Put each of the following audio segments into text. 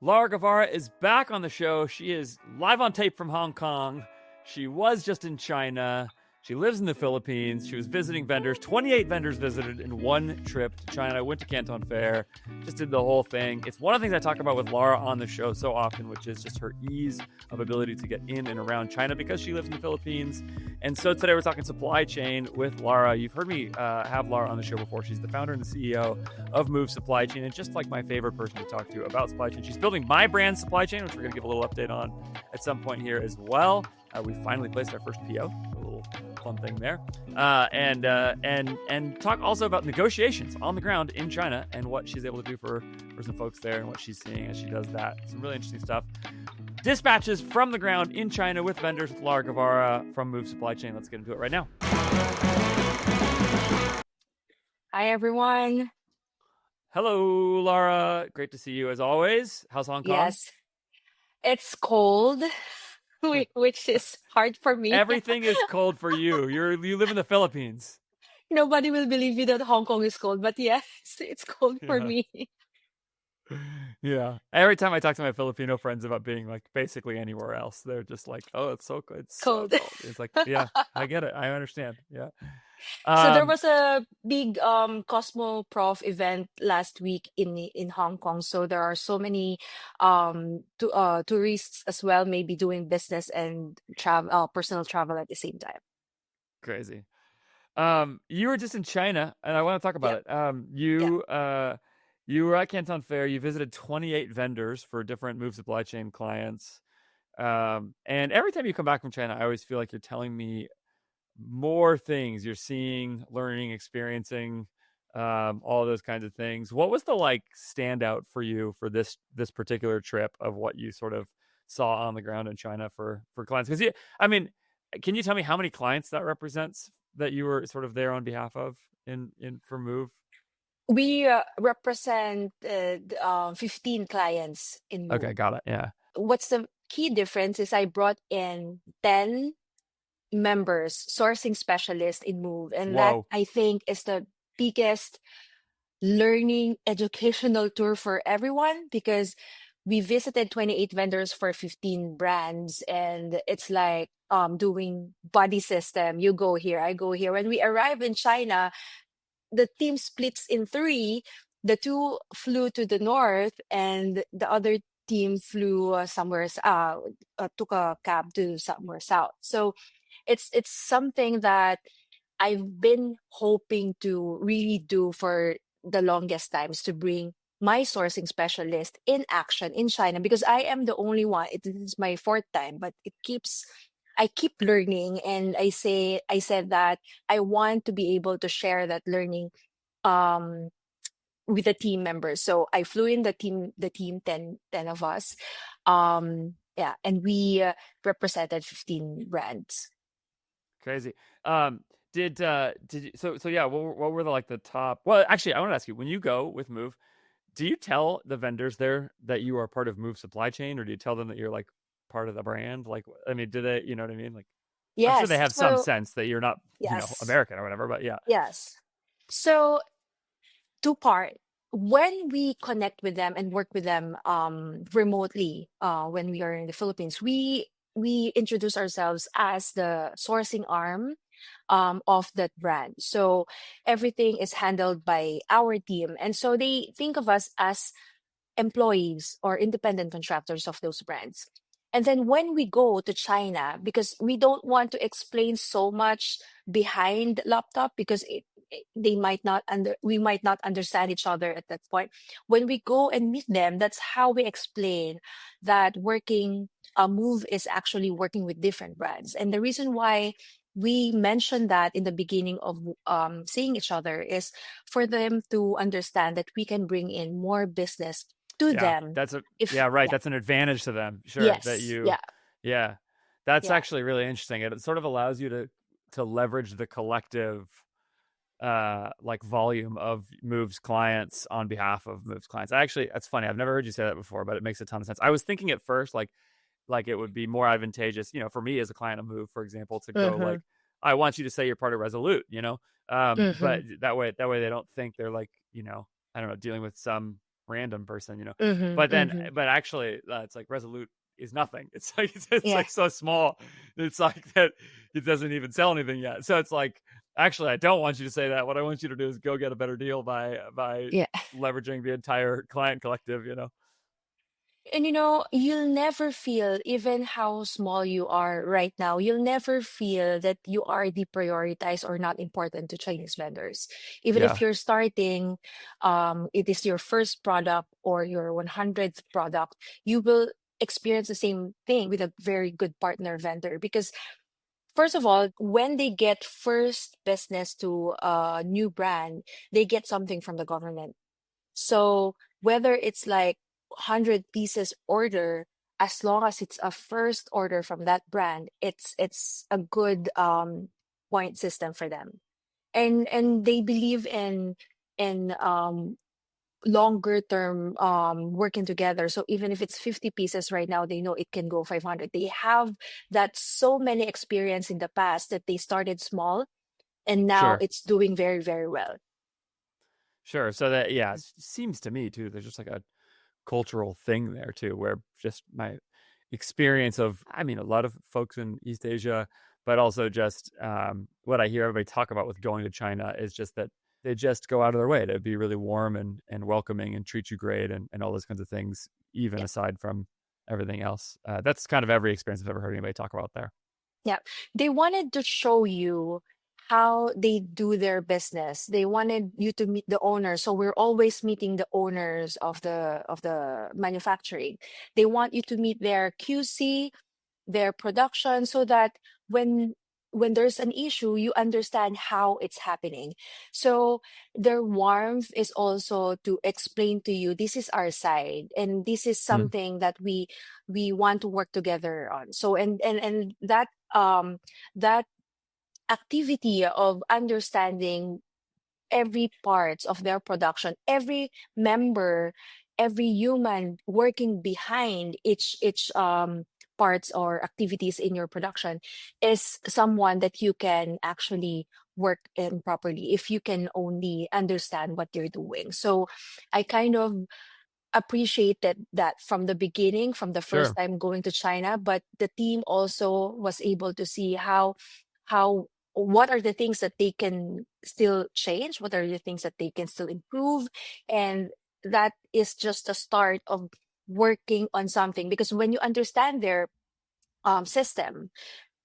Lara Guevara is back on the show. She is live on tape from Hong Kong. She was just in China. She lives in the Philippines. She was visiting vendors. 28 vendors visited in one trip to China. I went to Canton Fair, just did the whole thing. It's one of the things I talk about with Lara on the show so often, which is just her ease of ability to get in and around China because she lives in the Philippines. And so today we're talking supply chain with Lara. You've heard me have Lara on the show before. She's the founder and the CEO of Move Supply Chain, and just like my favorite person to talk to about supply chain. She's building my brand supply chain, which we're going to give a little update on at some point here as well. We finally placed our first PO, a little fun thing there, and talk also about negotiations on the ground in China and what she's able to do for some folks there and what she's seeing as she does that. Some really interesting stuff. Dispatches from the ground in China with vendors with Lara Guevara from Move Supply Chain. Let's get into it right now. Hi, everyone. Hello, Lara. Great to see you as always. How's Hong Kong? Yes, it's cold, which is hard for me. Everything is cold for you. You live in the Philippines. Nobody will believe me that Hong Kong is cold, but yes, it's cold for me. Yeah. Every time I talk to my Filipino friends about being like basically anywhere else, they're just like, "Oh, it's so good. It's Cold. so cold." It's like, yeah, I get it. I understand. Yeah. So there was a big Cosmo Prof event last week in Hong Kong. So there are so many tourists as well, maybe doing business and travel, personal travel at the same time. Crazy. You were just in China, and I want to talk about it. You were at Canton Fair. You visited 28 vendors for different Move Supply Chain clients. And every time you come back from China, I always feel like you're telling me more things you're seeing, learning, experiencing, all those kinds of things. What was the like standout for you for this particular trip of what you sort of saw on the ground in China for clients? Because can you tell me how many clients that represents that you were sort of there on behalf of in for Move? We represent 15 clients in Move. Okay, got it. Yeah. What's the key difference is I brought in 10 members, sourcing specialists in Move. And that Whoa. I think is the biggest learning educational tour for everyone because we visited 28 vendors for 15 brands. And it's like doing buddy system. You go here, I go here. When we arrive in China, the team splits in three. The two flew to the north, and the other team flew took a cab to somewhere south. So it's something that I've been hoping to really do for the longest times, to bring my sourcing specialist in action in China, because I am the only one. It is my fourth time, but I keep learning, and I said that I want to be able to share that learning um with the team members. So I flew in the team 10 of us. And we represented 15 brands. Crazy. Did you, so yeah, what were the top? Well, actually, I want to ask you, when you go with Move, do you tell the vendors there that you are part of Move Supply Chain, or do you tell them that you're like part of the brand? Like, I mean, do they, you know what I mean? Like, I'm sure they Yes. have some sense that you're not, Yes. American or whatever, but yeah. Yes. So two part. When we connect with them and work with them remotely, when we are in the Philippines, we introduce ourselves as the sourcing arm of that brand. So everything is handled by our team, and so they think of us as employees or independent contractors of those brands. And then when we go to China, because we don't want to explain so much behind laptop, because they might not we might not understand each other at that point. When we go and meet them, that's how we explain that working a Move is actually working with different brands. And the reason why we mentioned that in the beginning of seeing each other is for them to understand that we can bring in more business to them. That's that's an advantage to them. Sure. Yes. That you, that's actually really interesting. It sort of allows you to leverage the collective volume of Move's clients on behalf of Move's clients. That's funny. I've never heard you say that before, but it makes a ton of sense. I was thinking at first, like it would be more advantageous, for me as a client of Move, for example, to go like, I want you to say you're part of Resolute, but that way they don't think they're like, I don't know, dealing with some random person, you know. Mm-hmm, But then, mm-hmm. but actually, it's like Resolute is nothing. It's like it's Yeah. like so small. It's like that it doesn't even sell anything yet. So it's like actually, I don't want you to say that. What I want you to do is go get a better deal by Yeah. leveraging the entire client collective. You know. And you'll never feel, even how small you are right now, you'll never feel that you are deprioritized or not important to Chinese vendors. Even if Yeah. you're starting, it is your first product or your 100th product, you will experience the same thing with a very good partner vendor. Because, first of all, when they get first business to a new brand, they get something from the government. So whether it's like 100 pieces order, as long as it's a first order from that brand, it's a good point system for them. And they believe in longer term working together. So even if it's 50 pieces right now, they know it can go 500. They have that so many experience in the past that they started small and now Sure. it's doing very, very well. Sure. So that yeah, it seems to me too. There's just like a cultural thing there too, where just my experience of, I mean, a lot of folks in East Asia, but also just what I hear everybody talk about with going to China is just that they just go out of their way to be really warm and welcoming and treat you great and all those kinds of things, even Yeah. aside from everything else. That's kind of every experience I've ever heard anybody talk about there. Yeah, they wanted to show you how they do their business. They wanted you to meet the owners. So we're always meeting the owners of the manufacturing. They want you to meet their QC, their production, so that when when there's an issue, you understand how it's happening. So their warmth is also to explain to you, this is our side and this is Mm. something that we want to work together on. So and that activity of understanding every parts of their production, every member, every human working behind each parts or activities in your production is someone that you can actually work in properly if you can only understand what you're doing. So I kind of appreciated that from the beginning, from the first Sure. time going to China, but the team also was able to see how what are the things that they can still change, what are the things that they can still improve, and that is just a start of working on something. Because when you understand their system,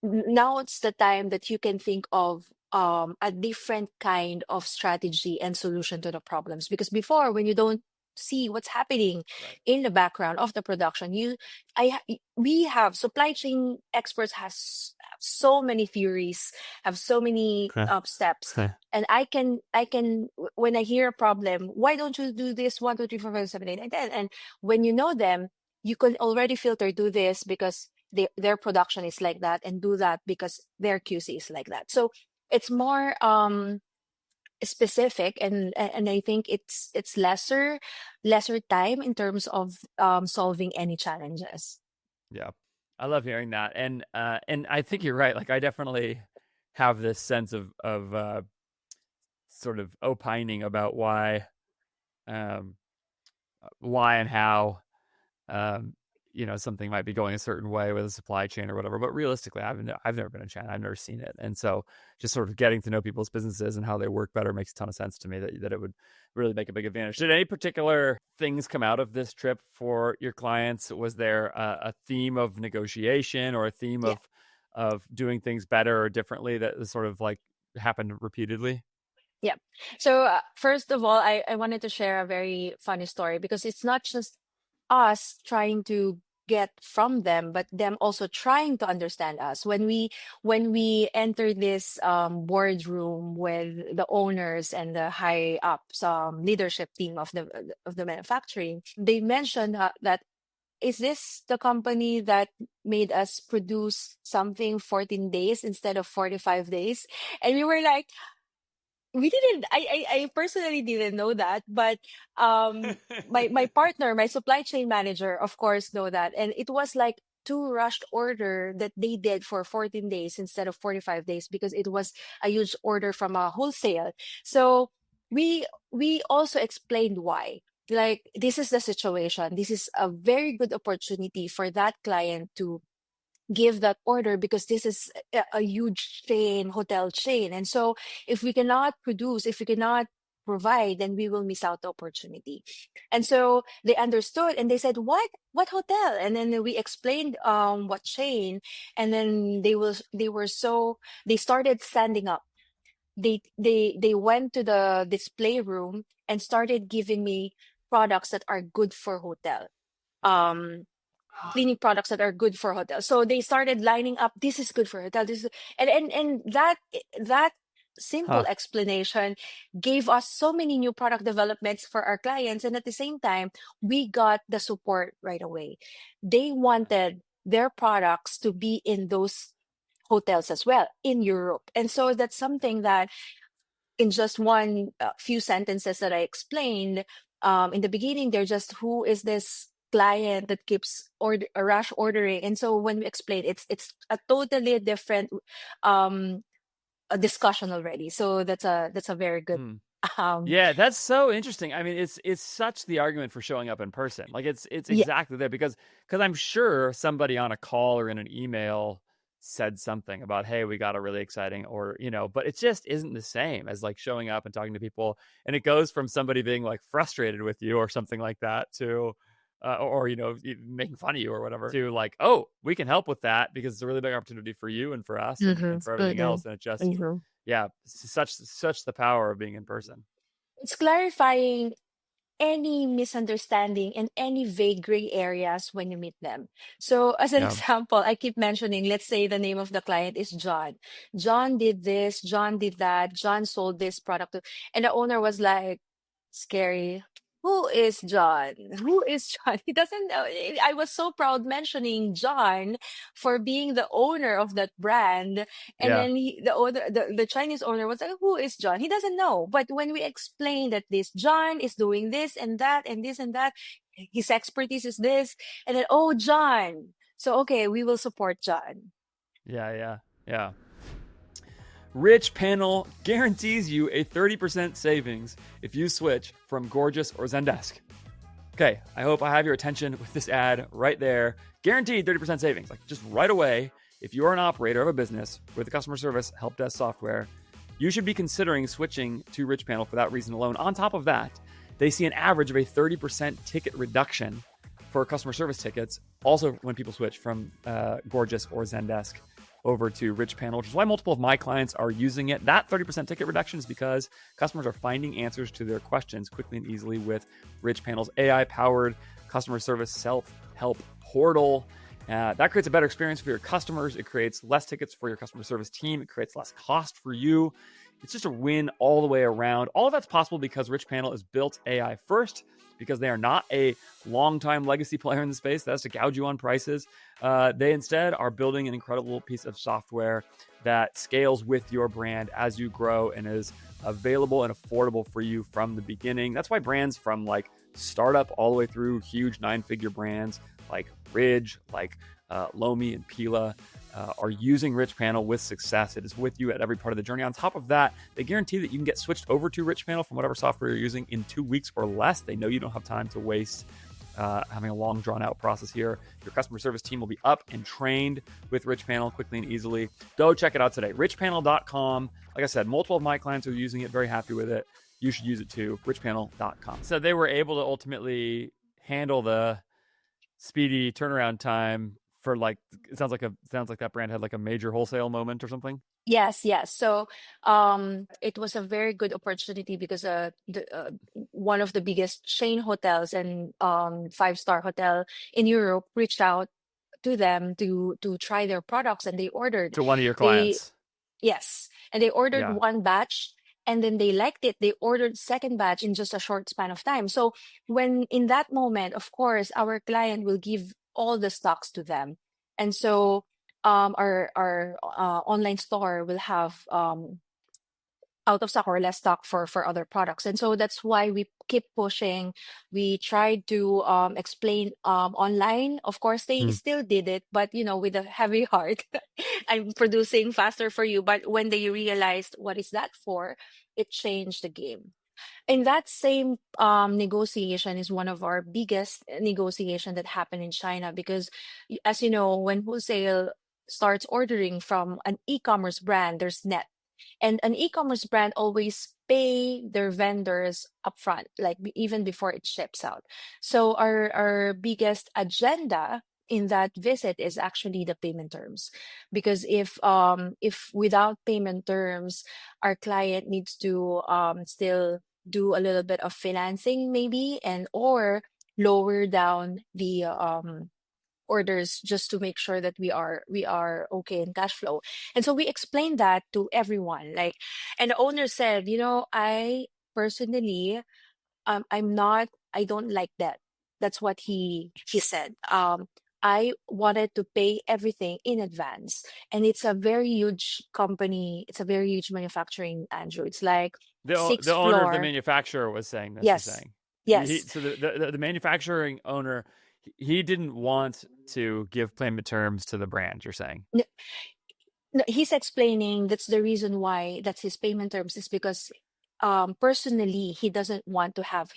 now it's the time that you can think of a different kind of strategy and solution to the problems. Because before, when you don't see what's happening Right. in the background of the production, we have supply chain experts have so many theories, have so many steps. And when I hear a problem, why don't you do this 1, 2, 3, 4, 5, 7, 8, 9, 10? And when you know them, you can already filter, do this because their production is like that, and do that because their QC is like that. So it's more specific, and I think it's lesser time in terms of solving any challenges. Yeah. I love hearing that. And I think you're right. Like I definitely have this sense of sort of opining about um why and how um something might be going a certain way with a supply chain or whatever, but realistically I've never been in China. I've never seen it, and so just sort of getting to know people's businesses and how they work better makes a ton of sense to me, that it would really make a big advantage. Did any particular things come out of this trip for your clients? Was there a theme of negotiation or a theme Yeah. of doing things better or differently that sort of like happened repeatedly? Yeah. So first of all, I wanted to share a very funny story, because it's not just us trying to get from them, but them also trying to understand us. When we enter this boardroom with the owners and the high ups leadership team of the manufacturing, they mentioned that, is this the company that made us produce something 14 days instead of 45 days? And we were like, we didn't I personally didn't know that, but my partner, my supply chain manager, of course know that. And it was like two rushed order that they did for 14 days instead of 45 days, because it was a huge order from a wholesale. So we also explained why. like, this is the situation. This is a very good opportunity for that client to give that order, because this is a huge chain, hotel chain. And so if we cannot produce, if we cannot provide, then we will miss out the opportunity. And so they understood, and they said, what hotel? And then we explained what chain. And then they started standing up. They went to the display room and started giving me products that are good for hotel. Um Cleaning products that are good for hotels. So they started lining up. This is good for hotel. This is, and that simple Huh. explanation gave us so many new product developments for our clients. And at the same time, we got the support right away. They wanted their products to be in those hotels as well in Europe. And so that's something that, in just one few sentences that I explained in the beginning, they're just, who is this client that keeps rush ordering? And so when we explain, it's a totally different um, a discussion already. So that's a very good. Hmm. Um, Yeah, that's so interesting. I mean, it's such the argument for showing up in person. Like it's yeah. exactly there because I'm sure somebody on a call or in an email said something about, hey, we got a really exciting, or but it just isn't the same as like showing up and talking to people. And it goes from somebody being like frustrated with you or something like that to or making fun of you or whatever, to like, oh, we can help with that because it's a really big opportunity for you and for us and for everything Mm-hmm. else. And it just, Mm-hmm. yeah, such the power of being in person. It's clarifying any misunderstanding and any vague gray areas when you meet them. So, as an Yeah. example, I keep mentioning, let's say the name of the client is John. John did this, John did that, John sold this product. And the owner was like, scary. Who is John? Who is John? He doesn't know. I was so proud mentioning John for being the owner of that brand. And Yeah. then the Chinese owner was like, who is John? He doesn't know. But when we explain that this John is doing this and that and this and that, his expertise is this, and then, oh, John. So, okay, we will support John. Yeah. Yeah. Yeah. Rich Panel guarantees you a 30% savings if you switch from Gorgeous or Zendesk. Okay, I hope I have your attention with this ad right there. Guaranteed 30% savings, like just right away. If you're an operator of a business with a customer service help desk software, you should be considering switching to Rich Panel for that reason alone. On top of that, they see an average of a 30% ticket reduction for customer service tickets, also when people switch from Gorgeous or Zendesk over to Rich Panel, which is why multiple of my clients are using it. That 30% ticket reduction is because customers are finding answers to their questions quickly and easily with Rich Panel's AI-powered customer service self-help portal. That creates a better experience for your customers. It creates less tickets for your customer service team. It creates less cost for you. It's just a win all the way around. All of that's possible because Rich Panel is built AI first, because they are not a long-time legacy player in the space that has to gouge you on prices. They instead are building an incredible piece of software that scales with your brand as you grow and is available and affordable for you from the beginning. That's why brands from like startup all the way through huge 9-figure brands like Ridge, like Lomi and Pila are using Rich Panel with success. It is with you at every part of the journey. On top of that, they guarantee that you can get switched over to Rich Panel from whatever software you're using in 2 weeks or less. They know you don't have time to waste having a long, drawn-out process here. Your customer service team will be up and trained with Rich Panel quickly and easily. Go check it out today. richpanel.com. Like I said, multiple of my clients are using it, very happy with it. You should use it too. richpanel.com. So they were able to ultimately handle the speedy turnaround time for like, it sounds like that brand had like a major wholesale moment or something. Yes, yes. So, it was a very good opportunity because one of the biggest chain hotels and five-star hotel in Europe reached out to them to try their products, and they ordered. To one of your They clients. Yes, and they ordered Yeah. one batch, and then they liked it. They ordered second batch in just a short span of time. So when in that moment, of course, our client will give all the stocks to them, and so our online store will have out of stock or less stock for other products. And so that's why we keep pushing. We tried to explain online. Of course, they Hmm. still did it, but with a heavy heart. I'm producing faster for you. But when they realized what is that for, it changed the game. And that same negotiation is one of our biggest negotiation that happened in China because, as you know, when wholesale starts ordering from an e-commerce brand, there's net, and an e-commerce brand always pay their vendors upfront, like even before it ships out. So our biggest agenda in that visit is actually the payment terms, because if without payment terms, our client needs to still do a little bit of financing maybe, and or lower down the orders just to make sure that we are okay in cash flow. And so we explained that to everyone, like, and the owner said, I personally, I don't like that. That's what he said. I wanted to pay everything in advance, and it's a very huge company, it's a very huge manufacturing, Andrew. It's like The six owner of the floor. manufacturer was saying this. You're Yes. saying Yes. so the manufacturing owner, he didn't want to give payment terms to the brand. You're saying, No, he's explaining that's the reason why that's his payment terms, is because personally he doesn't want to have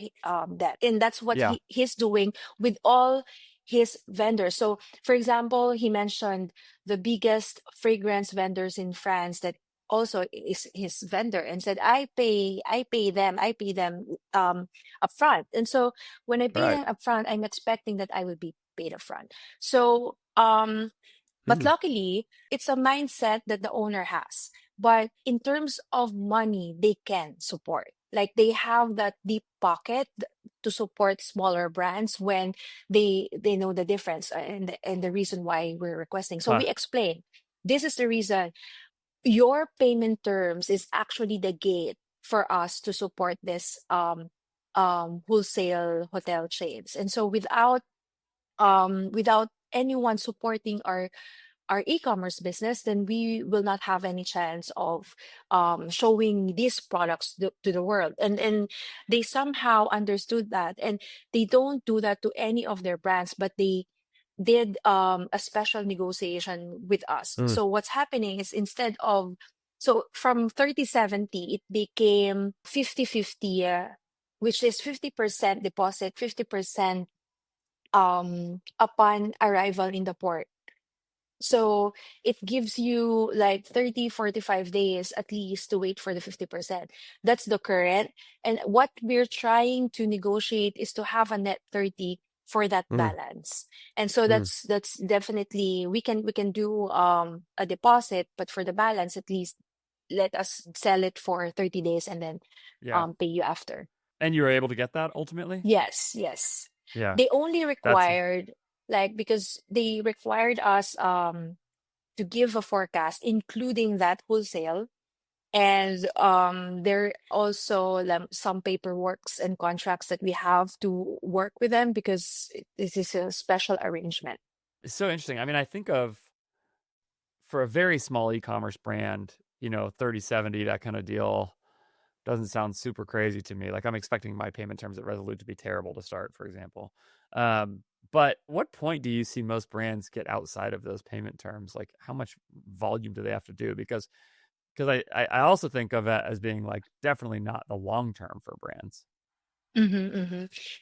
that, and that's what yeah, he's doing with all his vendors. So for example, he mentioned the biggest fragrance vendors in France that also is his vendor, and said, I pay them upfront. And so when I pay right. them upfront, I'm expecting that I will be paid upfront. So but Hmm. luckily, it's a mindset that the owner has. But in terms of money, they can support. Like they have that deep pocket to support smaller brands when they know the difference, and the reason why we're requesting. So Huh. we explain, this is the reason. Your payment terms is actually the gate for us to support this wholesale hotel chains. And so without anyone supporting our e-commerce business, then we will not have any chance of showing these products to the world. And they somehow understood that, and they don't do that to any of their brands, but they did a special negotiation with us. Mm. So what's happening is, instead of, so from 30/70, it became 50/50, which is 50% deposit, 50% upon arrival in the port. So it gives you like 30, 45 days at least to wait for the 50%. That's the current. And what we're trying to negotiate is to have a net 30 for that Mm. balance. And so Mm. that's definitely, we can do a deposit, but for the balance, at least let us sell it for 30 days and then Yeah, pay you after. and you were able to get that ultimately. Yes, yes. Yeah, They only that's required, like, because they required us to give a forecast, including that wholesale. And there also some paperworks and contracts that we have to work with them, because this is a special arrangement. it's so interesting. I mean, I think of for a very small e-commerce brand, 30/70, that kind of deal doesn't sound super crazy to me. Like I'm expecting my payment terms at Resolute to be terrible to start, for example. But what point do you see most brands get outside of those payment terms? Like how much volume do they have to do? Because I also think of it as being like definitely not the long term for brands.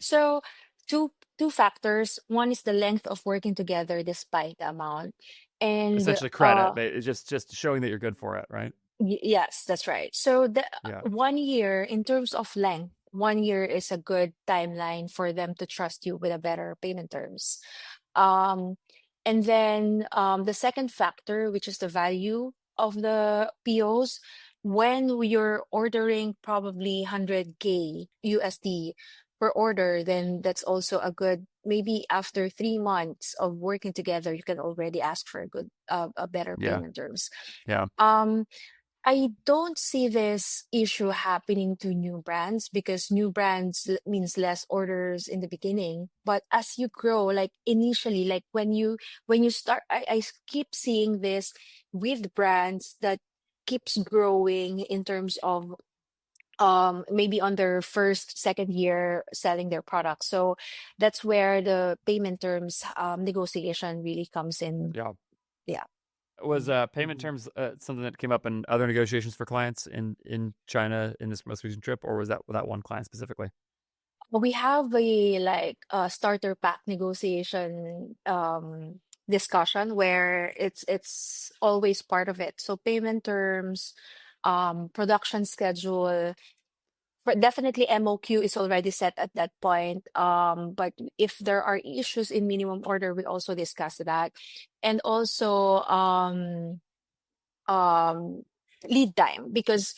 So two factors. One is the length of working together despite the amount, and Essentially credit, but it's just showing that you're good for it, right? Yes, that's right. So the Yeah. 1 year, in terms of length, 1 year is a good timeline for them to trust you with a better payment terms. Um, and then the second factor, which is the value of the POs, when you're ordering probably 100K USD per order, then that's also a good, maybe after 3 months of working together, you can already ask for a better Yeah. payment terms. Yeah. Um, I don't see this issue happening to new brands, because new brands means less orders in the beginning. But as you grow, like initially, like when you start, I keep seeing this with brands that keeps growing in terms of maybe on their first, second year selling their products. So that's where the payment terms negotiation really comes in. Yeah. Yeah. Was payment terms something that came up in other negotiations for clients in China in this most recent trip, or was that one client specifically? We have a like a starter pack negotiation discussion where it's always part of it. So payment terms, production schedule, but definitely MOQ is already set at that point. But if there are issues in minimum order, we also discuss that. And also um lead time, because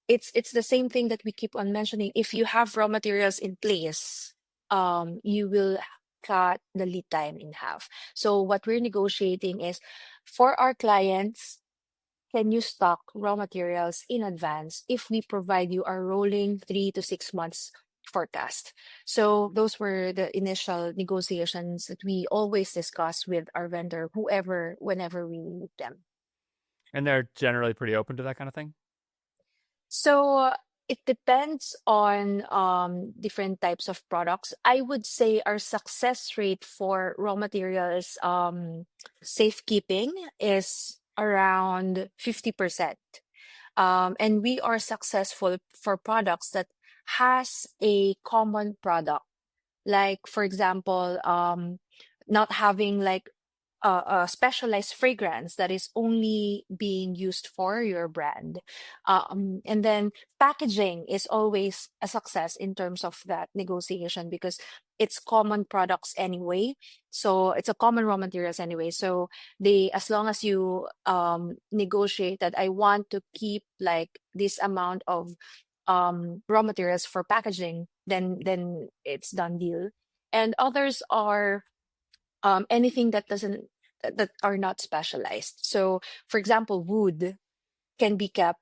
it's the same thing that we keep on mentioning. If you have raw materials in place, you will cut the lead time in half. So what we're negotiating is for our clients, can you stock raw materials in advance if we provide you a rolling 3 to 6 months forecast? So those were the initial negotiations that we always discuss with our vendor, whoever, whenever we meet them. And they're generally pretty open to that kind of thing. So it depends on different types of products. I would say our success rate for raw materials safekeeping is around 50%. And we are successful for products that has a common product. Like for example, not having like a specialized fragrance that is only being used for your brand. And then packaging is always a success in terms of that negotiation because it's common products anyway. So it's a common raw materials anyway. So they, as long as you negotiate that I want to keep like this amount of raw materials for packaging, then it's done deal. And others are anything that doesn't that are not specialized. So, for example, wood can be kept,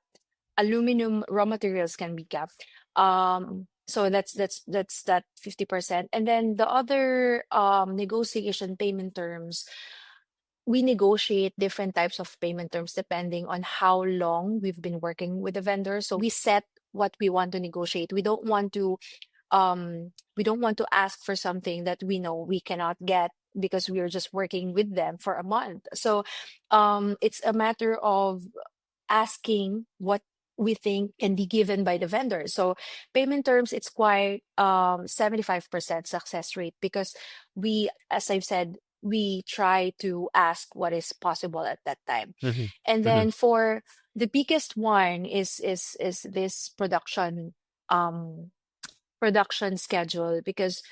aluminum raw materials can be kept. So that's that 50%. And then the other negotiation payment terms, we negotiate different types of payment terms depending on how long we've been working with the vendor. So we set what we want to negotiate. We don't want to ask for something that we know we cannot get because we are just working with them for a month. So it's a matter of asking what we think can be given by the vendor. So payment terms, it's quite 75% success rate because we, as I've said, we try to ask what is possible at that time. Mm-hmm. And Mm-hmm. then for the biggest one is this production schedule, because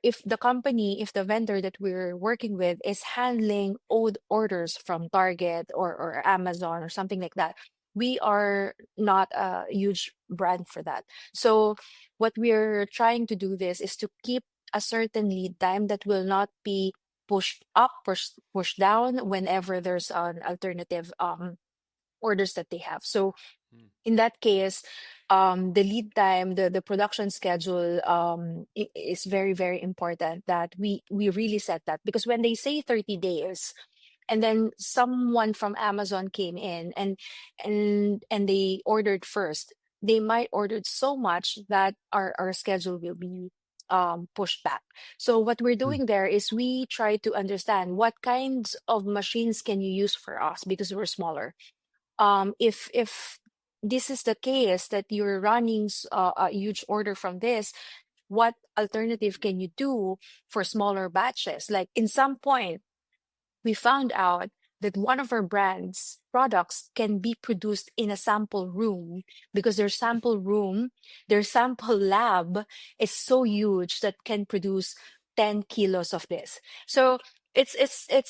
if the company, if the vendor that we're working with is handling old orders from Target or Amazon or something like that, we are not a huge brand for that. So what we're trying to do this is to keep a certain lead time that will not be pushed up, pushed down whenever there's an alternative orders that they have. So in that case, the lead time, the production schedule is very, very important that we really set that, because when they say 30 days and then someone from Amazon came in and they ordered first, they might ordered so much that our schedule will be pushed back. So what we're doing there is we try to understand what kinds of machines can you use for us because we're smaller. If this is the case that you're running a huge order from this, what alternative can you do for smaller batches? Like in some point we found out that one of our brand's products can be produced in a sample room because their sample lab is so huge that can produce 10 kilos of this. So it's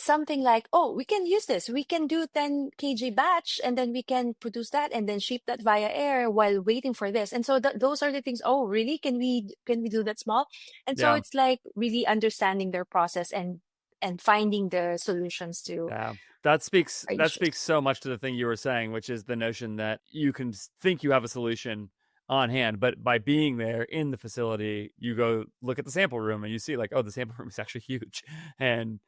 something like, oh, we can use this. We can do 10 kg batch and then we can produce that and then ship that via air while waiting for this. And so those are the things. Oh, really? Can we do that small? And so Yeah. it's like really understanding their process and finding the solutions to Yeah. That speaks our that issues. speaks so much to the thing you were saying, which is the notion that you can think you have a solution on hand, but by being there in the facility, you go look at the sample room and you see like, oh, the sample room is actually huge, and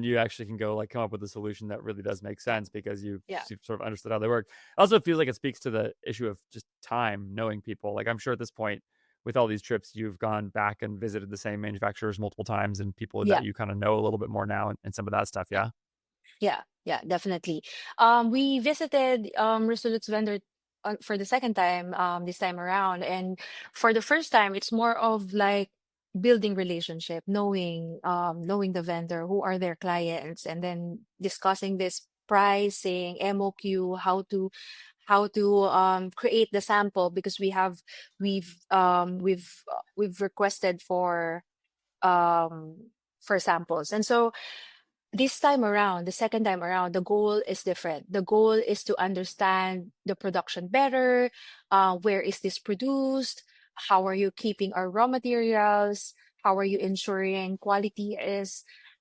you actually can go like come up with a solution that really does make sense because you've Yeah. sort of understood how they work. Also, it feels like it speaks to the issue of just time, knowing people. Like I'm sure at this point, with all these trips, you've gone back and visited the same manufacturers multiple times and people Yeah. that you kind of know a little bit more now and some of that stuff. Yeah. Yeah, definitely. We visited Resolute's vendor for the second time this time around, and for the first time, it's more of like building relationship, knowing the vendor, who are their clients, and then discussing this pricing, MOQ, how to create the sample because we've requested for samples, and so this time around, the second time around, the goal is different. The goal is to understand the production better. Where is this produced? How are you keeping our raw materials? How are you ensuring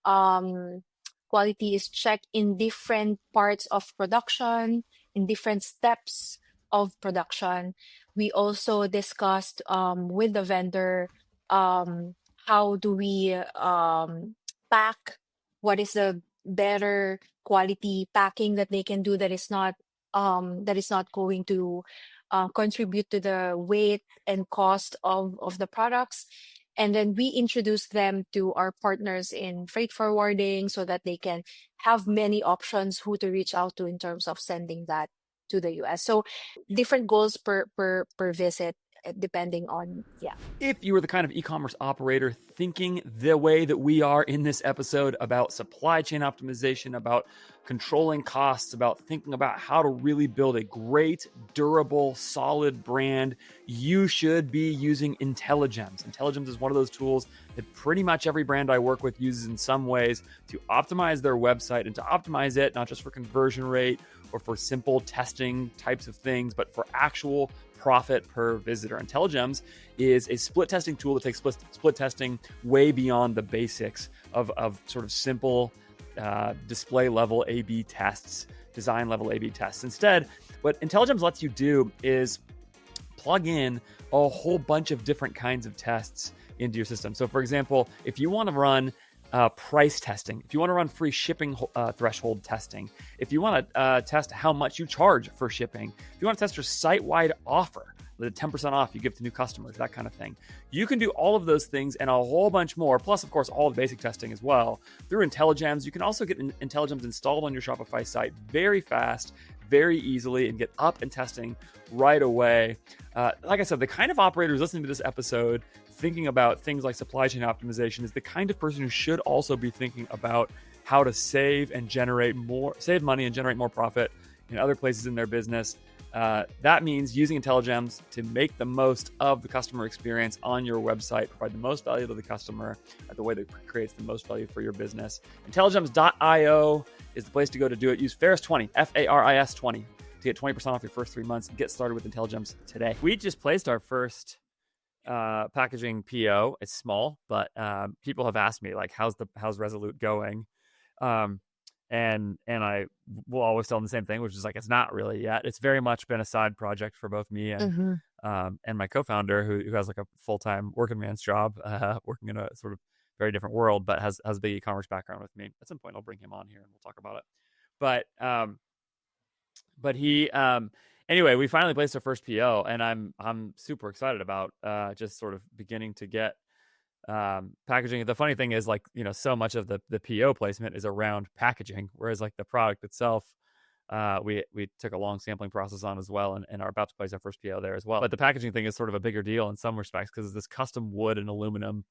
um, quality is checked in different parts of production, in different steps of production. We also discussed with the vendor how do we pack, what is the better quality packing that they can do that is not going to contribute to the weight and cost of the products. And then we introduce them to our partners in freight forwarding so that they can have many options who to reach out to in terms of sending that to the US. So different goals per visit, depending on, yeah. If you were the kind of e-commerce operator thinking the way that we are in this episode about supply chain optimization, about controlling costs, about thinking about how to really build a great, durable, solid brand, you should be using INTELLIGEMS. INTELLIGEMS is one of those tools that pretty much every brand I work with uses in some ways to optimize their website, and to optimize it not just for conversion rate or for simple testing types of things, but for actual profit per visitor. INTELLIGEMS is a split testing tool that takes split testing way beyond the basics of sort of simple display level A/B tests, design level A/B tests. Instead, what INTELLIGEMS lets you do is plug in a whole bunch of different kinds of tests into your system. So, for example, if you want to run price testing, if you want to run free shipping threshold testing, if you want to test how much you charge for shipping, if you want to test your site-wide offer, the 10% off you give to new customers, that kind of thing, you can do all of those things and a whole bunch more, plus, of course, all the basic testing as well through INTELLIGEMS. You can also get INTELLIGEMS installed on your Shopify site very fast, very easily, and get up and testing right away. Like I said, the kind of operators listening to this episode thinking about things like supply chain optimization is the kind of person who should also be thinking about how to save money and generate more profit in other places in their business. That means using INTELLIGEMS to make the most of the customer experience on your website, provide the most value to the customer at the way that creates the most value for your business. INTELLIGEMS.io is the place to go to do it. Use FARIS20, FARIS20, to get 20% off your first 3 months and get started with INTELLIGEMS today. We just placed our first packaging PO. It's small, but people have asked me, like, how's Resolute going? And I will always tell them the same thing, which is like, it's not really yet. It's very much been a side project for both me and my co-founder, who has like a full-time working man's job, working in a sort of very different world, but has a big e-commerce background with me. At some point, I'll bring him on here and we'll talk about it. But he anyway, we finally placed our first PO, and I'm super excited about just sort of beginning to get packaging. The funny thing is, like, so much of the PO placement is around packaging, whereas like the product itself, we took a long sampling process on as well, and are about to place our first PO there as well. But the packaging thing is sort of a bigger deal in some respects because it's this custom wood and aluminum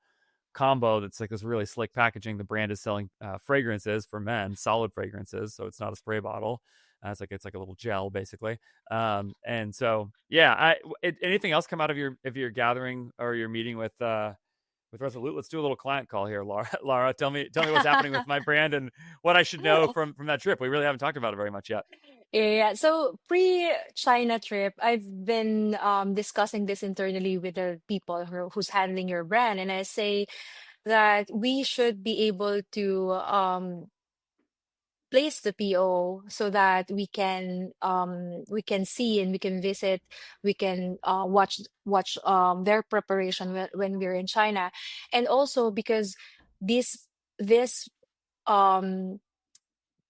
combo that's like this really slick packaging. The brand is selling fragrances for men, solid fragrances, so it's not a spray bottle. It's like a little gel, basically. And so, yeah. Anything else come out of your gathering or your meeting with Resolute? Let's do a little client call here, Lara. Lara, tell me what's happening with my brand and what I should know from that trip. We really haven't talked about it very much yet. Yeah. So pre-China trip, I've been discussing this internally with the people who's handling your brand, and I say that we should be able to place the PO so that we can see and we can visit, we can watch their preparation when we're in China, and also because this um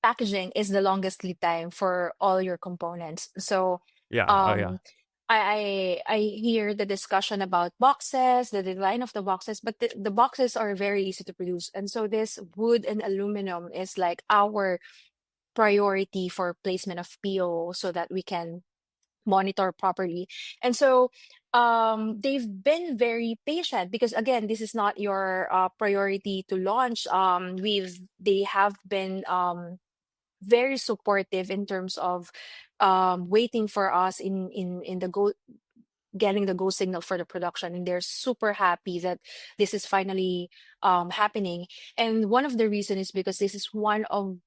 packaging is the longest lead time for all your components. So Yeah. Oh, yeah. um I hear the discussion about boxes, the design of the boxes, but the boxes are very easy to produce. And so this wood and aluminum is like our priority for placement of PO so that we can monitor properly. And so they've been very patient because again, this is not your priority to launch. They have been very supportive in terms of waiting for us in the go getting the go signal for the production, and they're super happy that this is finally happening. And one of the reasons is because this is one of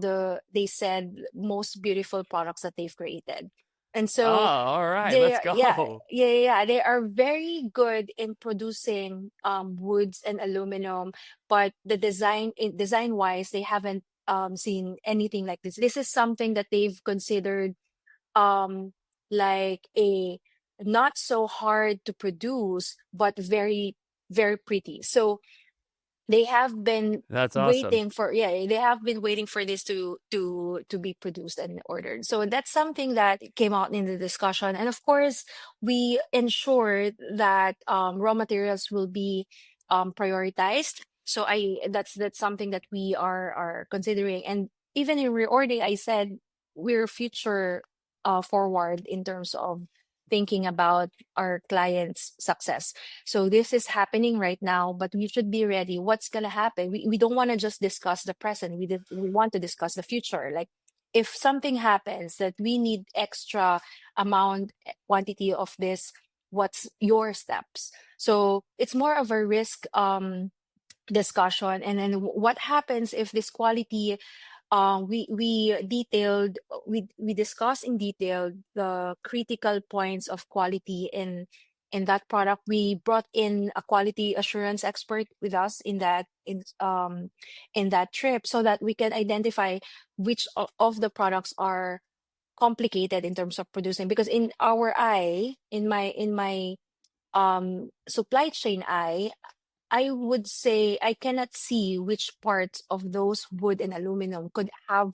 the, they said, most beautiful products that they've created. And Oh, so all right, they let's are, yeah, go. they are very good in producing woods and aluminum, but the design wise, they haven't seen anything like this. This is something that they've considered um like a not so hard to produce but very very pretty. So they have been That's awesome. waiting for, yeah, they have been waiting for this to be produced and ordered. So that's something that came out in the discussion. And of course we ensured that raw materials will be prioritized. So I that's something that we are considering. And even in reordering, I said we're future forward in terms of thinking about our clients success. So this is happening right now, but we should be ready. What's going to happen? We don't want to just discuss the present. We want to discuss the future. Like if something happens that we need extra amount quantity of this, what's your steps? So it's more of a risk discussion. And then what happens if this quality we discussed in detail the critical points of quality in that product. We brought in a quality assurance expert with us in that trip so that we can identify which of the products are complicated in terms of producing, because in our eye, in my supply chain eye, I would say I cannot see which parts of those wood and aluminum could have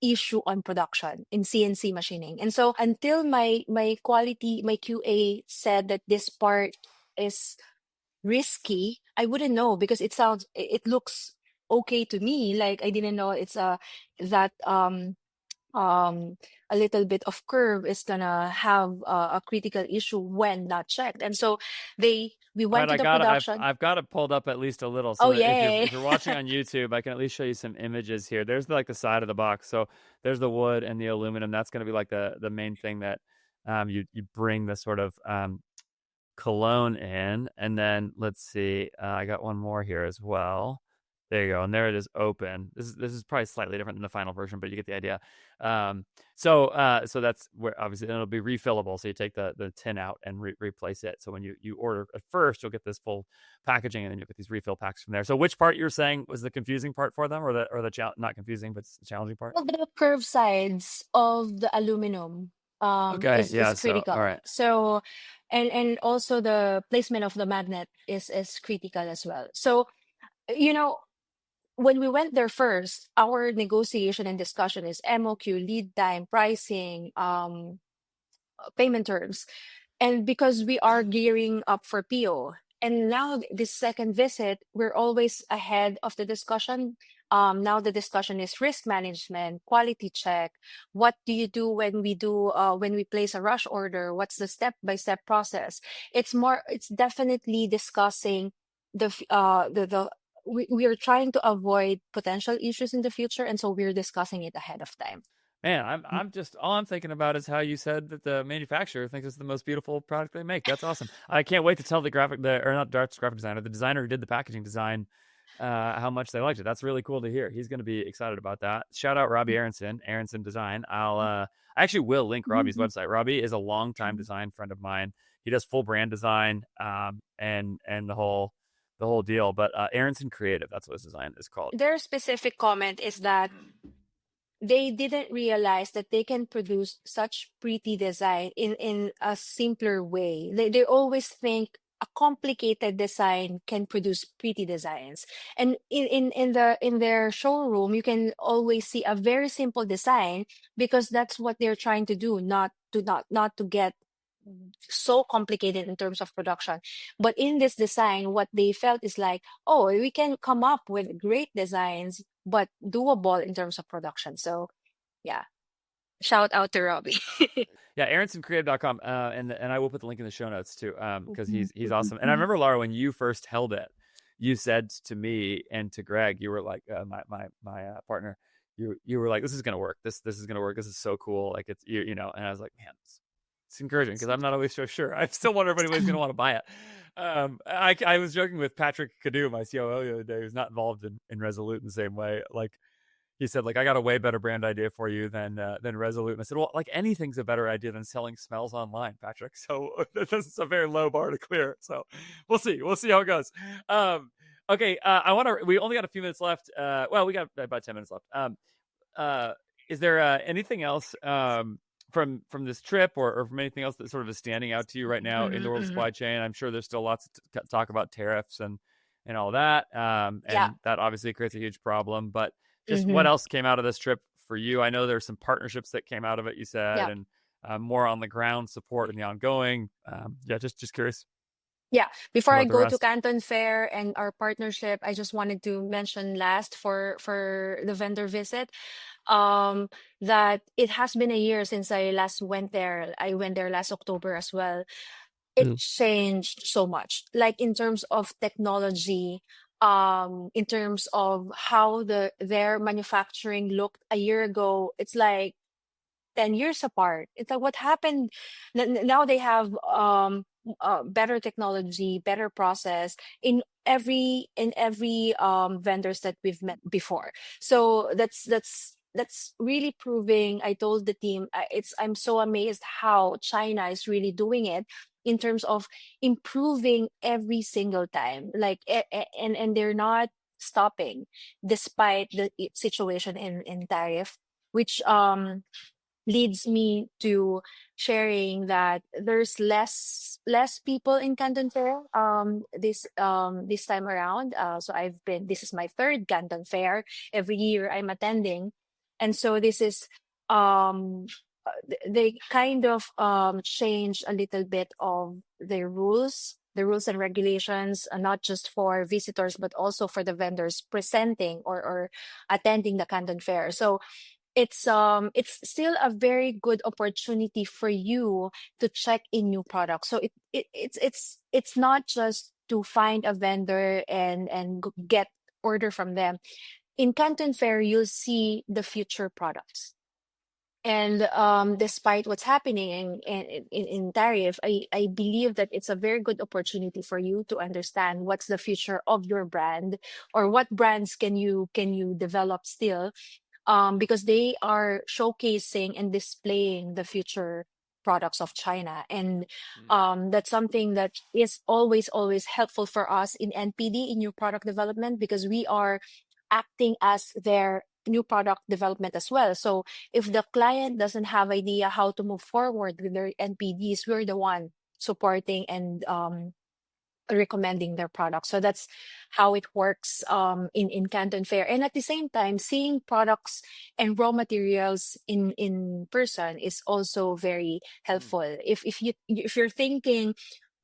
issue on production in CNC machining. And so until my quality, my QA said that this part is risky, I wouldn't know, because it looks okay to me. Like I didn't know it's that um a little bit of curve is gonna have a critical issue when not checked. And so we All went right, to the production. I've got it pulled up at least a little, so Oh that yay. if you're watching on YouTube, I can at least show you some images here. There's like the side of the box. So there's the wood and the aluminum. That's going to be like the main thing that you bring the sort of cologne in. And then let's see, I got one more here as well. There you go, and there it is, open. This is probably slightly different than the final version, but you get the idea. So that's where obviously it'll be refillable. So you take the tin out and replace it. So when you order at first, you'll get this full packaging, and then you'll get these refill packs from there. So which part you're saying was the confusing part for them, or the not confusing but the challenging part? Well, the curved sides of the aluminum Okay, is yeah. So all critical. right, So and also the placement of the magnet is critical as well. So you know, when we went there first, our negotiation and discussion is MOQ, lead time, pricing, payment terms. And because we are gearing up for PO. And now this second visit, we're always ahead of the discussion. Now the discussion is risk management, quality check. What do you do when we place a rush order? What's the step-by-step process? It's definitely discussing the we are trying to avoid potential issues in the future. And so we're discussing it ahead of time. man. I'm just all I'm thinking about is how you said that the manufacturer thinks it's the most beautiful product they make. That's awesome. I can't wait to tell or not graphic designer, the designer who did the packaging design, how much they liked it. That's really cool to hear. He's going to be excited about that. Shout out Robbie Aronson Design. I actually will link Robbie's website. Robbie is a longtime design friend of mine. He does full brand design, and the whole deal. But Aronson Creative, that's what his design is called. Their specific comment is that they didn't realize that they can produce such pretty design in a simpler way. They always think a complicated design can produce pretty designs. And in their showroom, you can always see a very simple design because that's what they're trying to do, not to get so complicated in terms of production. But in this design, what they felt is like, oh, we can come up with great designs, but doable in terms of production. So Yeah. Shout out to Robbie. Yeah, aaronsomecreative.com. And I will put the link in the show notes too, because Mhm, he's awesome. And I remember, Lara, when you first held it, you said to me and to Greg, you were like, my partner, you were like, this is gonna work. This is gonna work. This is so cool. Like it's you know. And I was like, man, it's encouraging because I'm not always so sure. I still wonder if anybody's gonna want to buy it. I was joking with Patrick Cadu, my COO, the other day, who's not involved in Resolute in the same way. Like he said, like, I got a way better brand idea for you than Resolute. And I said, well, like anything's a better idea than selling smells online, Patrick. So this is a very low bar to clear. So we'll see. We'll see how it goes. Okay. We only got a few minutes left. Well, we got about 10 minutes left. Is there anything else from this trip or from anything else that sort of is standing out to you right now in the world of mhm. supply chain? I'm sure there's still lots to talk about tariffs and all that. Yeah. And that obviously creates a huge problem. But just what Hmm. else came out of this trip for you? I know there's some partnerships that came out of it, you said, Yeah. and more on the ground support in the ongoing. Yeah, just curious Yeah. Before I about the go to rest. Canton Fair and our partnership, I just wanted to mention last for the vendor visit, um, that it has been a year since I last went there. I went there last October as well. It Mm. changed so much, like in terms of technology, in terms of how their manufacturing looked a year ago. It's like 10 years apart. It's like what happened. Now they have better technology, better process in every vendors that we've met before. So that's really proving. I told the team, I'm so amazed how China is really doing it in terms of improving every single time. Like and they're not stopping despite the situation in tariff, which leads me to sharing that there's less people in Canton Fair this time around. So this is my third Canton Fair. Every year I'm attending, and so this is they kind of change a little bit of the rules and regulations, not just for visitors but also for the vendors presenting or attending the Canton Fair. So it's still a very good opportunity for you to check in new products. So it's not just to find a vendor and get order from them. In Canton Fair you'll see the future products. And despite what's happening in tariff, I believe that it's a very good opportunity for you to understand what's the future of your brand, or what brands can you develop still, because they are showcasing and displaying the future products of China. And Mm. that's something that is always helpful for us in NPD, in new product development, because we are acting as their new product development as well. So if the client doesn't have idea how to move forward with their NPDs, we're the one supporting and recommending their products. So that's how it works in Canton Fair. And at the same time, seeing products and raw materials in person is also very Mm. helpful. If you're thinking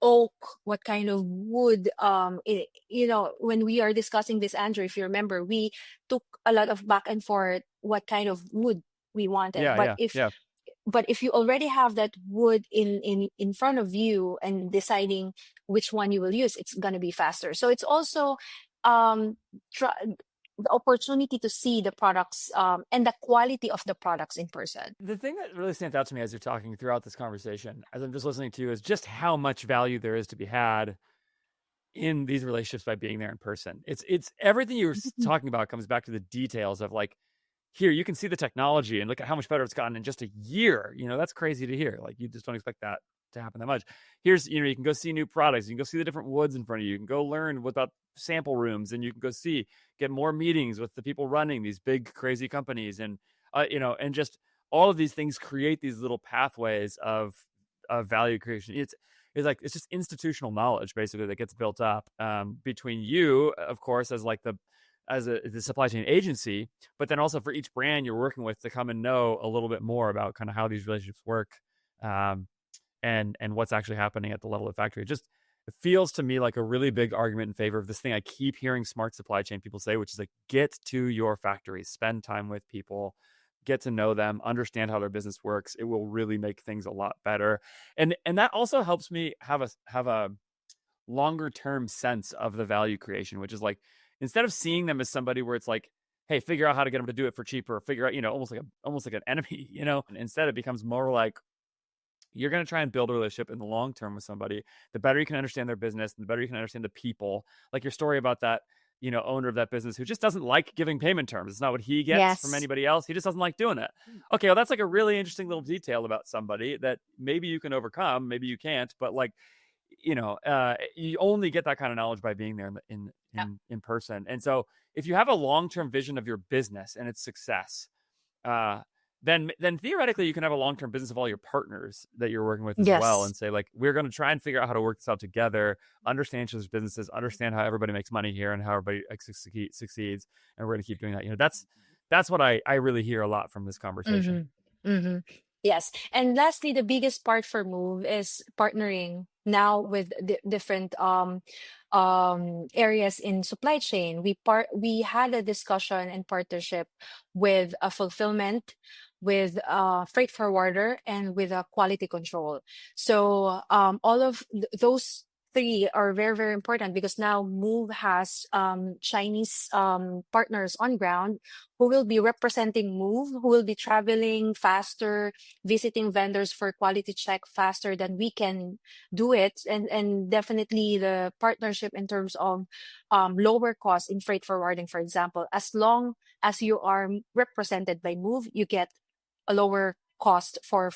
oak, what kind of wood, when we are discussing this, Andrew, if you remember, we took a lot of back and forth what kind of wood we wanted. Yeah, But yeah, if yeah. you already have that wood in front of you and deciding which one you will use, it's going to be faster. So it's also um the opportunity to see the products and the quality of the products in person. The thing that really stands out to me as you're talking throughout this conversation, as I'm just listening to you, is just how much value there is to be had in these relationships by being there in person. It's everything you were talking about comes back to the details of like, here you can see the technology and look at how much better it's gotten in just a year. That's crazy to hear. Like you just don't expect that to happen that much. Here's, you can go see new products. You can go see the different woods in front of you. You can go learn about sample rooms, and you can go get more meetings with the people running these big crazy companies, and and just all of these things create these little pathways of value creation. It's just institutional knowledge basically that gets built up between you, of course, as like the supply chain agency, but then also for each brand you're working with to come and know a little bit more about kind of how these relationships work, um, and what's actually happening at the level of the factory. It feels to me like a really big argument in favor of this thing I keep hearing smart supply chain people say, which is like, get to your factories, spend time with people, get to know them, understand how their business works, it will really make things a lot better. And that also helps me have a longer term sense of the value creation, which is like, instead of seeing them as somebody where it's like, hey, figure out how to get them to do it for cheaper, or figure out, almost like an enemy, and instead it becomes more like, you're going to try and build a relationship in the long term with somebody. The better you can understand their business, the better you can understand the people. Like your story about that, owner of that business who just doesn't like giving payment terms. It's not what he gets from Yes. anybody else. He just doesn't like doing it. Okay, well, that's like a really interesting little detail about somebody that maybe you can overcome, maybe you can't, but like, you only get that kind of knowledge by being there in person. And so if you have a long-term vision of your business and its success, uh, then theoretically you can have a long-term business of all your partners that you're working with as well, Yes. and say like, we're going to try and figure out how to work this out together, understand each other's businesses, understand how everybody makes money here and how everybody succeeds, and we're going to keep doing that. That's what I really hear a lot from this conversation. Mm-hmm. Mm-hmm. Yes. And lastly, the biggest part for Move is partnering now with different areas in supply chain. We had a discussion and partnership with a fulfillment, with a freight forwarder, and with a quality control. So all of those three are very, very important, because now Move has Chinese partners on ground who will be representing Move, who will be traveling faster, visiting vendors for quality check faster than we can do it. And definitely the partnership in terms of lower cost in freight forwarding, for example, as long as you are represented by Move, you get a lower cost for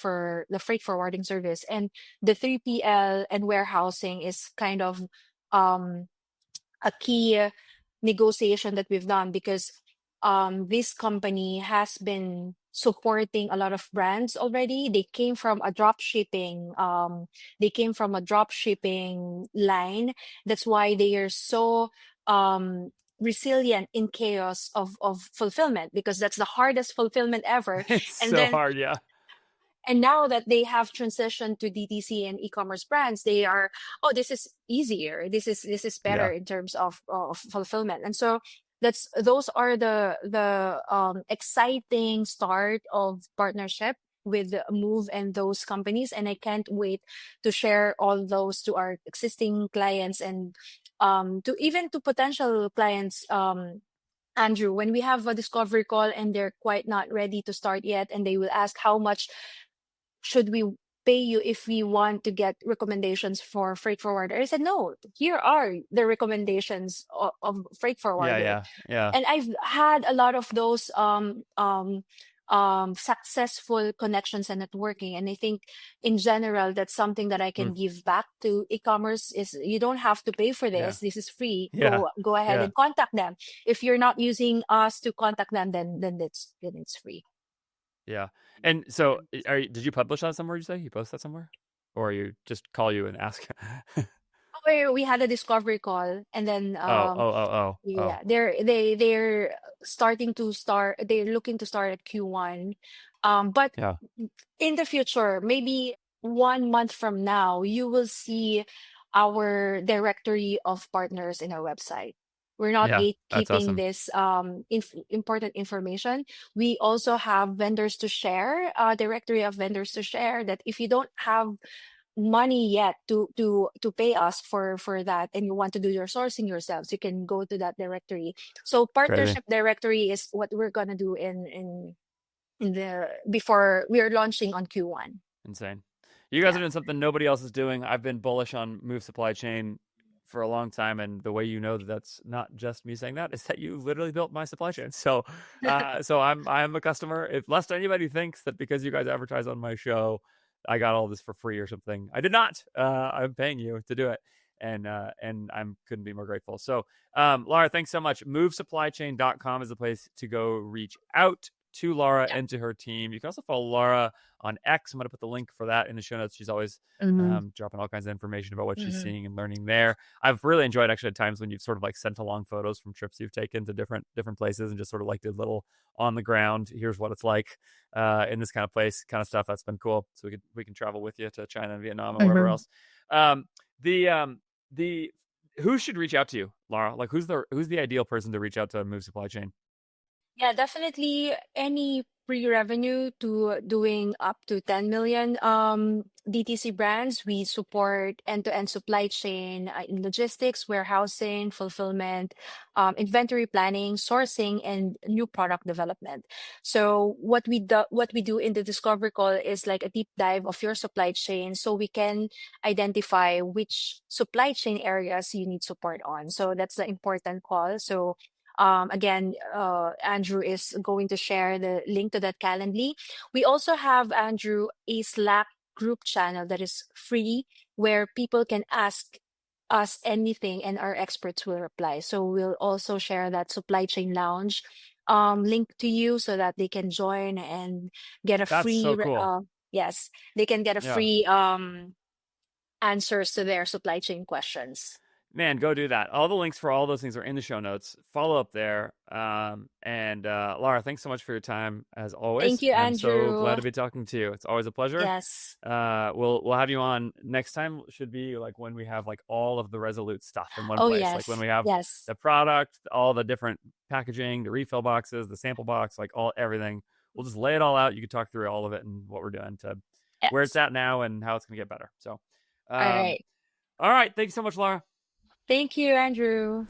the freight forwarding service. And the 3PL and warehousing is kind of um, a key negotiation that we've done, because this company has been supporting a lot of brands already. They came from a drop shipping line. That's why they are so um resilient in chaos of fulfillment, because that's the hardest fulfillment ever. It's And so then hard, yeah. and now that they have transitioned to DTC and e-commerce brands, they are, oh, this is easier. This is better Yeah. in terms of fulfillment. And so those are the exciting start of partnership with Move and those companies. And I can't wait to share all those to our existing clients, and to even to potential clients. Andrew, when we have a discovery call and they're quite not ready to start yet, and they will ask how much should we pay you if we want to get recommendations for freight forwarder? I said, no, here are the recommendations of freight Yeah, forwarder. yeah, yeah. And I've had a lot of those successful connections and networking. And I think in general, that's something that I can Oof. give back to e-commerce, is you don't have to pay for Yeah. this. This is free. Yeah. Go ahead Yeah. and contact them. If you're not using us to contact them, then it's free. Yeah. And so, did you publish that somewhere? You say you post that somewhere, or you just call you and ask? Where we had a discovery call, and then Oh, oh, oh, oh, oh. yeah, they're they're looking to start at Q1. But Yeah. in the future, maybe 1 month from now, you will see our directory of partners in our website. We're not Yeah. That's keeping awesome. this important information. We also have vendors to share, directory of vendors to share, that if you don't have money yet to pay us for that, and you want to do your sourcing yourselves, you can go to that directory. So Crazy. partnership directory is what we're gonna do in the before we are launching on Q1. Insane. You guys are Yeah. doing something nobody else is doing. I've been bullish on Move Supply Chain for a long time, and the way that that's not just me saying that is that you literally built my supply chain. So, so I'm a customer. If lest anybody thinks that because you guys advertise on my show, I got all this for free or something, I did not. I'm paying you to do it, and I'm couldn't be more grateful. So, Lara, thanks so much. MoveSupplyChain.com is the place to go reach out to Lara Yeah. and to her team. You can also follow Lara on X. I'm going to put the link for that in the show notes. She's always Mm-hmm. dropping all kinds of information about what she's Mm-hmm. seeing and learning there. I've really enjoyed actually at times when you've sort of like sent along photos from trips you've taken to different places, and just sort of like did little on the ground, here's what it's like in this kind of place kind of stuff. That's been cool. So we can travel with you to China and Vietnam and wherever Mm-hmm. else. The who should reach out to you, Lara? Like who's the ideal person to reach out to Move Supply Chain? Yeah, definitely any pre-revenue to doing up to 10 million DTC brands. We support end-to-end supply chain in logistics, warehousing, fulfillment, inventory planning, sourcing, and new product development. So what we do in the discovery call is like a deep dive of your supply chain, so we can identify which supply chain areas you need support on. So that's the important call. So again, Andrew is going to share the link to that Calendly. We also have, Andrew, a Slack group channel that is free where people can ask us anything and our experts will reply. So we'll also share that supply chain lounge link to you so that they can join and get a That's free so cool. yes, they can get a Yeah. free answers to their supply chain questions. Man, go do that. All the links for all those things are in the show notes. Follow up there. Lara, thanks so much for your time as Thank always. you, I'm so glad Andrew. to be talking to you. It's always a pleasure. Yes. We'll have you on next time. Should be like when we have like all of the Resolute stuff in one Oh, place. Like when yes. we have Yes. the product, all the different packaging, the refill boxes, the sample box, like all everything. We'll just lay it all out. You can talk through all of it and what we're doing to where it's Yes. at now and how it's gonna get better. So, All um, right. all right. Thank you so much, Lara. Thank you, Andrew.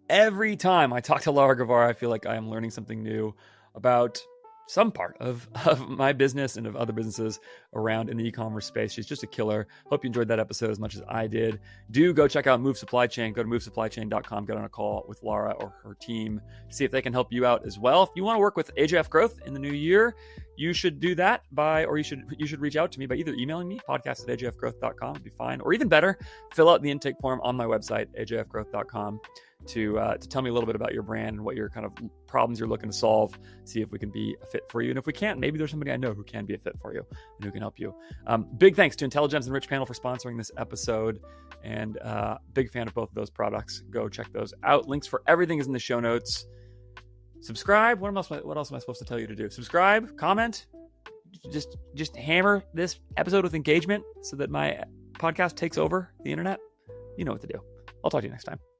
Every time I talk to Lara Guevara, I feel like I am learning something new about some part of my business and of other businesses around in the e-commerce space. She's just a killer. Hope you enjoyed that episode as much as I did. Do go check out Move Supply Chain. Go to movesupplychain.com. Get on a call with Lara or her team to see if they can help you out as well. If you want to work with AJF Growth in the new year, you should do that you should reach out to me by either emailing me, podcast@ajfgrowth.com would be fine, or even better, fill out the intake form on my website, ajfgrowth.com, to tell me a little bit about your brand and what your kind of problems you're looking to solve, see if we can be a fit for you. And if we can't, maybe there's somebody I know who can be a fit for you and who can help you. Big thanks to INTELLIGEMS and RICHPANEL for sponsoring this episode, and big fan of both of those products. Go check those out. Links for everything is in the show notes. Subscribe. What else am I supposed to tell you to do? Subscribe, comment, just hammer this episode with engagement so that my podcast takes over the internet. You know what to do. I'll talk to you next time.